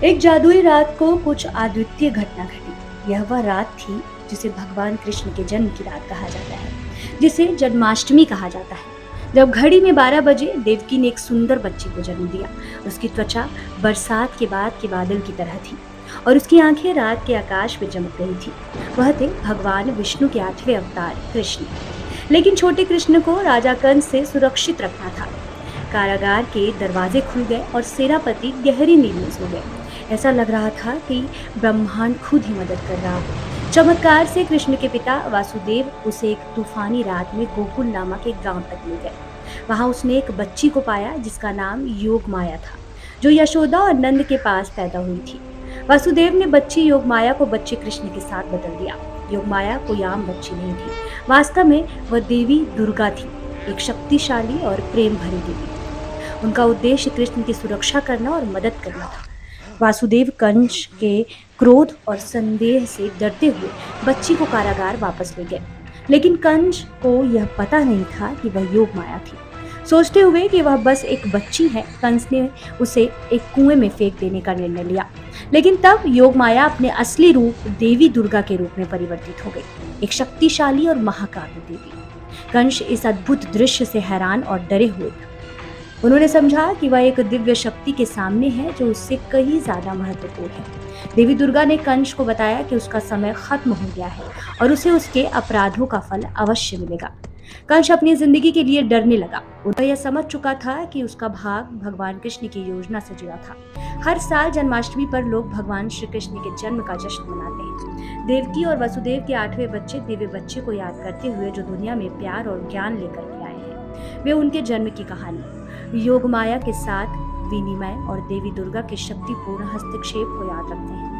एक जादुई रात को कुछ अद्वितीय घटना घटी। यह वह रात थी जिसे भगवान कृष्ण के जन्म की रात कहा जाता है, जिसे जन्माष्टमी कहा जाता है। जब घड़ी में 12 बजे देवकी ने एक सुंदर बच्चे को जन्म दिया। उसकी त्वचा बरसात के बाद के बादल की तरह थी और उसकी आंखें रात के आकाश में चमक रही थी। वह थे भगवान विष्णु के 8वें अवतार कृष्ण। लेकिन छोटे कृष्ण को राजा कंस से सुरक्षित रखना था। कारागार के दरवाजे खुल गए और सेनापति गहरी नींद में सो गए। ऐसा लग रहा था कि ब्रह्मांड खुद ही मदद कर रहा हो। चमत्कार से कृष्ण के पिता वासुदेव उसे एक तूफानी रात में गोकुल नामक एक गांव तक ले गए। वहां उसने एक बच्ची को पाया जिसका नाम योग माया था, जो यशोदा और नंद के पास पैदा हुई थी। वासुदेव ने बच्ची योग माया को बच्चे कृष्ण के साथ बदल दिया। योग माया कोई आम बच्ची नहीं थी, वास्तव में वह देवी दुर्गा थी, एक शक्तिशाली और प्रेम भरी देवी। उनका उद्देश्य कृष्ण की सुरक्षा करना और मदद करना था। वासुदेव कंस के क्रोध और संदेह से डरते हुए बच्ची को कारागार वापस ले गए। लेकिन कंस को यह पता नहीं था कि वह योग माया थी। सोचते हुए कि वह बस एक बच्ची है, कंस ने उसे एक कुएं में फेंक देने का निर्णय लिया। लेकिन तब योग माया अपने असली रूप देवी दुर्गा के रूप में परिवर्तित हो गई, एक शक्तिशाली और महाकाव्य देवी। कंस इस अद्भुत दृश्य से हैरान और डरे हुए थे। उन्होंने समझा कि वह एक दिव्य शक्ति के सामने है जो उससे कहीं ज्यादा महत्वपूर्ण है। देवी दुर्गा ने कंस को बताया कि उसका समय खत्म हो गया है और उसे उसके अपराधों का फल अवश्य मिलेगा। कंस अपनी जिंदगी के लिए डरने लगा। वह यह समझ चुका था कि उसका भाग भगवान कृष्ण की योजना से जुड़ा था। हर साल जन्माष्टमी पर लोग भगवान श्री कृष्ण के जन्म का जश्न मनाते हैं। देवकी और वसुदेव के 8वें बच्चे दिव्य बच्चे को याद करते हुए जो दुनिया में प्यार और ज्ञान लेकर के आए हैं, वे उनके जन्म की कहानी, योग माया के साथ विनिमय और देवी दुर्गा के शक्तिपूर्ण हस्तक्षेप को याद रखते हैं।